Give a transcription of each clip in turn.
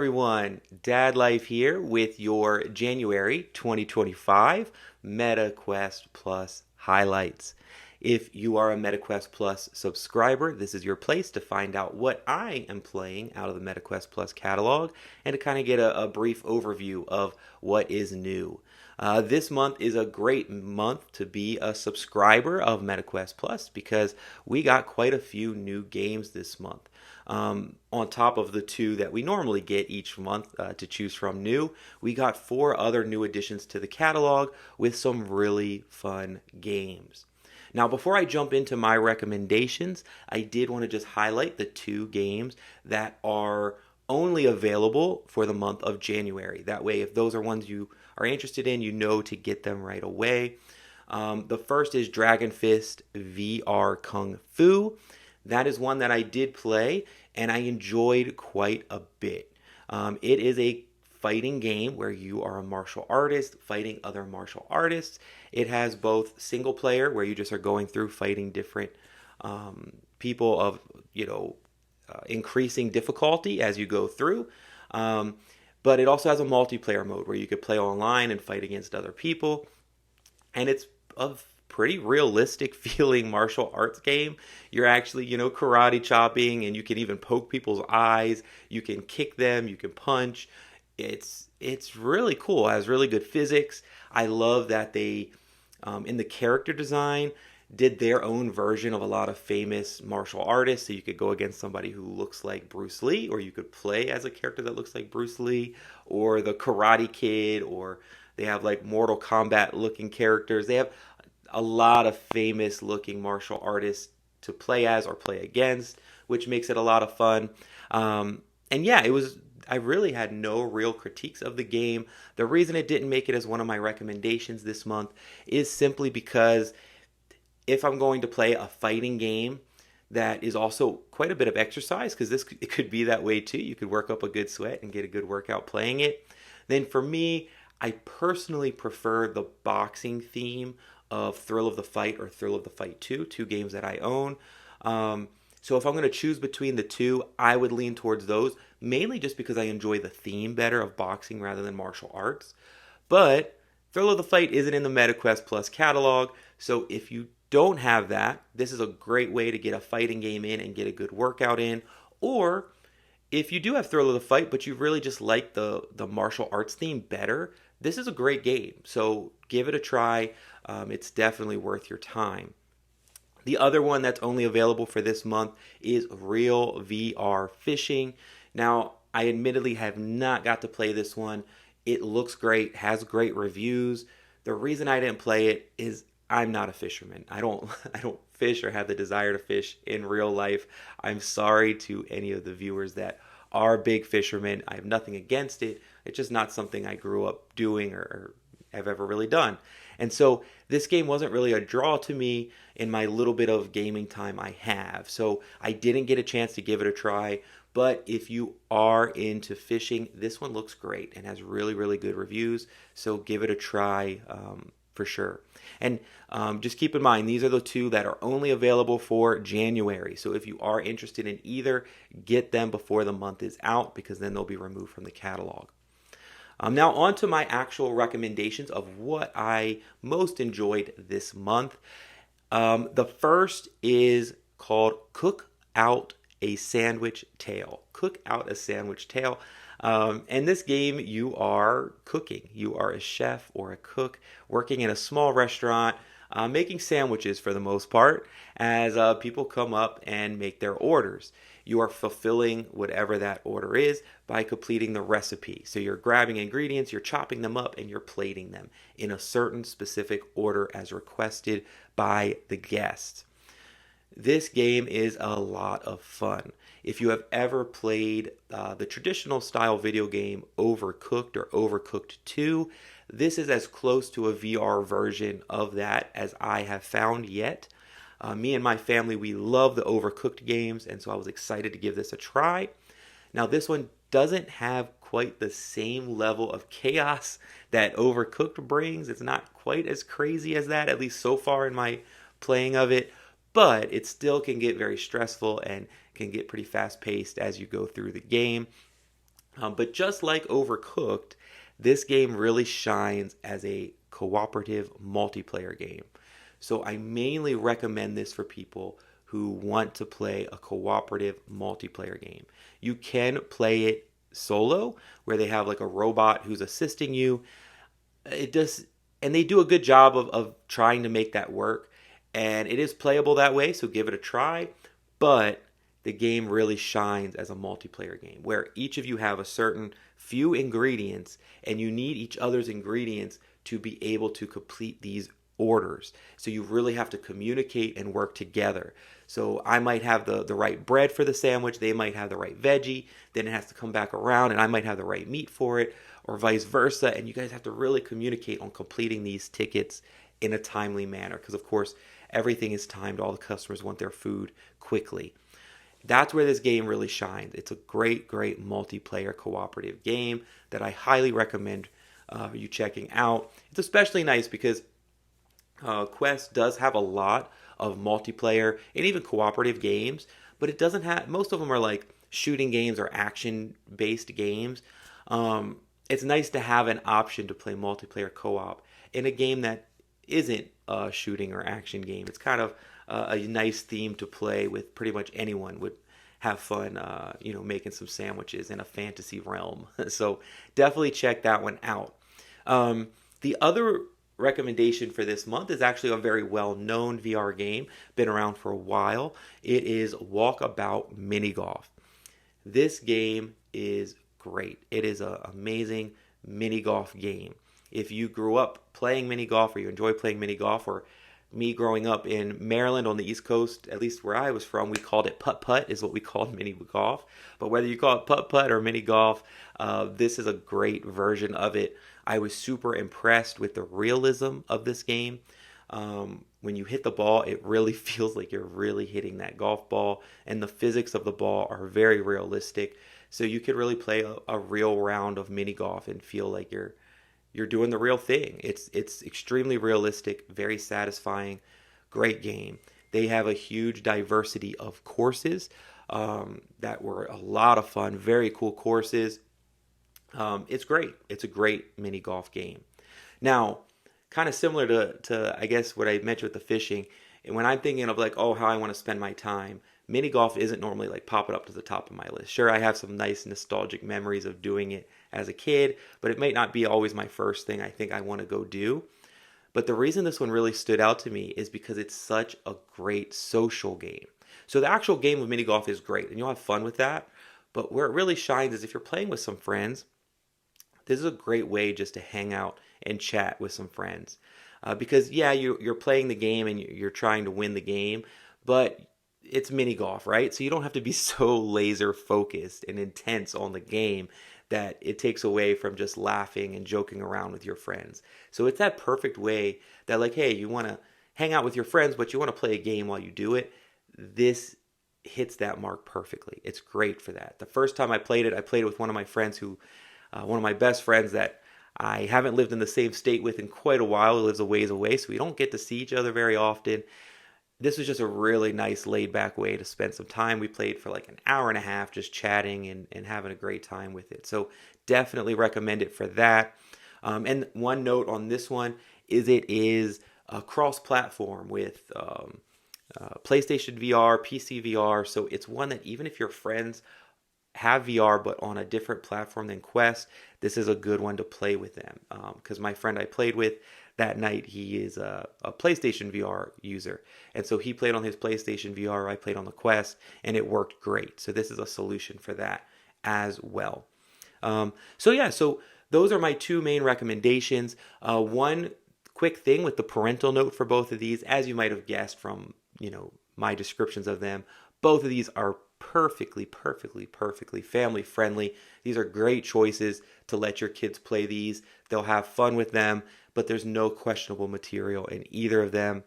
Everyone, Dad Life here with your January 2025 MetaQuest Plus highlights. If you are a MetaQuest Plus subscriber, this is your place to find out what I am playing out of the MetaQuest Plus catalog and to kind of get a brief overview of what is new. This month is a great month to be a subscriber of MetaQuest Plus because we got quite a few new games this month. On top of the two that we normally get each month to choose from new, we got 4 other new additions to the catalog with some really fun games. Now, before I jump into my recommendations, I did want to just highlight the 2 games that are only available for the month of January. That way, if those are ones you are interested in, you know to get them right away. The first is Dragon Fist VR Kung Fu. That is one that I did play and I enjoyed quite a bit. It is a fighting game where you are a martial artist fighting other martial artists. It has both single player where you just are going through fighting different people of increasing difficulty as you go through. But it also has a multiplayer mode where you could play online and fight against other people. And it's a pretty realistic feeling martial arts game. You're actually, karate chopping, and you can even poke people's eyes. You can kick them, you can punch. It's really cool. It has really good physics. I love that they in the character design did their own version of a lot of famous martial artists. So you could go against somebody who looks like Bruce Lee, or you could play as a character that looks like Bruce Lee, or the Karate Kid, or they have like Mortal Kombat looking characters. They have a lot of famous looking martial artists to play as or play against, which makes it a lot of fun. And yeah, I really had no real critiques of the game. The reason it didn't make it as one of my recommendations this month is simply because if I'm going to play a fighting game that is also quite a bit of exercise, because it could be that way too. You could work up a good sweat and get a good workout playing it. Then for me, I personally prefer the boxing theme of Thrill of the Fight or Thrill of the Fight 2, 2 games that I own. So if I'm going to choose between the two, I would lean towards those, mainly just because I enjoy the theme better of boxing rather than martial arts. But Thrill of the Fight isn't in the MetaQuest Plus catalog, so if you don't have that, this is a great way to get a fighting game in and get a good workout in. Or if you do have Thrill of the Fight, but you really just like the martial arts theme better, this is a great game. So give it a try. It's definitely worth your time. The other one that's only available for this month is Real VR Fishing. Now, I admittedly have not got to play this one. It looks great, has great reviews. The reason I didn't play it is I'm not a fisherman. I don't I don't fish or have the desire to fish in real life. I'm sorry to any of the viewers that are big fishermen. I have nothing against it. It's just not something I grew up doing or have ever really done. And so this game wasn't really a draw to me in my little bit of gaming time I have. So I didn't get a chance to give it a try. But if you are into fishing, this one looks great and has really, really good reviews. So give it a try for sure. And just keep in mind, these are the 2 that are only available for January. So if you are interested in either, get them before the month is out because then they'll be removed from the catalog. Now on to my actual recommendations of what I most enjoyed this month. The first is called Cook Out a Sandwich Tale. Cook Out a Sandwich Tale. In this game, you are cooking. You are a chef or a cook working in a small restaurant, making sandwiches for the most part as people come up and make their orders. You are fulfilling whatever that order is by completing the recipe. So you're grabbing ingredients, you're chopping them up, and you're plating them in a certain specific order as requested by the guest. This game is a lot of fun. If you have ever played the traditional style video game Overcooked or Overcooked 2, this is as close to a VR version of that as I have found yet. Me and my family, we love the Overcooked games, and so I was excited to give this a try. Now, this one doesn't have quite the same level of chaos that Overcooked brings. It's not quite as crazy as that, at least so far in my playing of it, but it still can get very stressful and can get pretty fast paced as you go through the game. But just like Overcooked, this game really shines as a cooperative multiplayer game. So I mainly recommend this for people who want to play a cooperative multiplayer game. You can play it solo, where they have like a robot who's assisting you. It does, and they do a good job of trying to make that work. And it is playable that way, so give it a try. But the game really shines as a multiplayer game where each of you have a certain few ingredients and you need each other's ingredients to be able to complete these orders. So you really have to communicate and work together. So I might have the right bread for the sandwich, they might have the right veggie, then it has to come back around and I might have the right meat for it, or vice versa. And you guys have to really communicate on completing these tickets in a timely manner because, of course, everything is timed. All the customers want their food quickly. That's where this game really shines. It's a great, great multiplayer cooperative game that I highly recommend you checking out. It's especially nice because Quest does have a lot of multiplayer and even cooperative games, but it doesn't have, most of them are like shooting games or action based games. It's nice to have an option to play multiplayer co-op in a game that isn't a shooting or action game. It's kind of a nice theme to play with. Pretty much anyone would have fun, making some sandwiches in a fantasy realm. So definitely check that one out. The other recommendation for this month is actually a very well-known VR game, been around for a while. It is Walkabout Mini Golf. This game is great. It is an amazing mini golf game. If you grew up playing mini golf or you enjoy playing mini golf, or me growing up in Maryland on the East Coast, at least where I was from, we called it putt-putt is what we called mini golf. But whether you call it putt-putt or mini golf, this is a great version of it. I was super impressed with the realism of this game. When you hit the ball, it really feels like you're really hitting that golf ball, and the physics of the ball are very realistic. So you could really play a real round of mini golf and feel like you're doing the real thing. It's extremely realistic, very satisfying, great game. They have a huge diversity of courses that were a lot of fun, very cool courses. It's great. It's a great mini golf game. Now, kind of similar to I guess what I mentioned with the fishing, and when I'm thinking of like, oh, how I want to spend my time, mini golf isn't normally like popping up to the top of my list. Sure, I have some nice nostalgic memories of doing it as a kid, but it might not be always my first thing I think I want to go do. But the reason this one really stood out to me is because it's such a great social game. So the actual game of mini golf is great, and you'll have fun with that. But where it really shines is if you're playing with some friends, this is a great way just to hang out and chat with some friends. Because, yeah, you're playing the game and you're trying to win the game, but it's mini golf, right? So you don't have to be so laser focused and intense on the game that it takes away from just laughing and joking around with your friends. So it's that perfect way that, like, hey, you want to hang out with your friends, but you want to play a game while you do it. This hits that mark perfectly. It's great for that. The first time I played it with one of my friends one of my best friends that I haven't lived in the same state with in quite a while. He lives a ways away, so we don't get to see each other very often. This was just a really nice laid back way to spend some time. We played for like an hour and a half just chatting and having a great time with it. So definitely recommend it for that. And one note on this one is it is a cross-platform with PlayStation VR, PC VR. So it's one that even if your friends have VR but on a different platform than Quest, this is a good one to play with them. Because my friend I played with that night, he is a PlayStation VR user. And so he played on his PlayStation VR, I played on the Quest, and it worked great. So this is a solution for that as well. So those are my two main recommendations. One quick thing with the parental note for both of these, as you might have guessed from, my descriptions of them, both of these are perfectly family friendly. These are great choices to let your kids play these. They'll have fun with them, but there's no questionable material in either of them.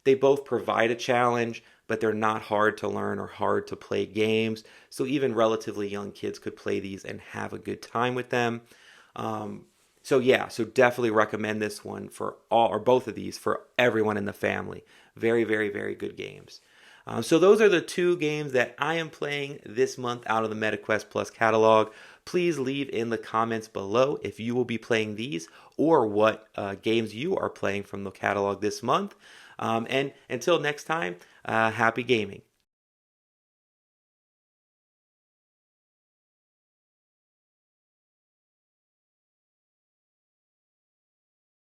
They both provide a challenge, but they're not hard to learn or hard to play games. So even relatively young kids could play these and have a good time with them. So definitely recommend this one for all or both of these for everyone in the family. Very, very, very good games. So those are the 2 games that I am playing this month out of the MetaQuest Plus catalog. Please leave in the comments below if you will be playing these or what games you are playing from the catalog this month. And until next time, happy gaming.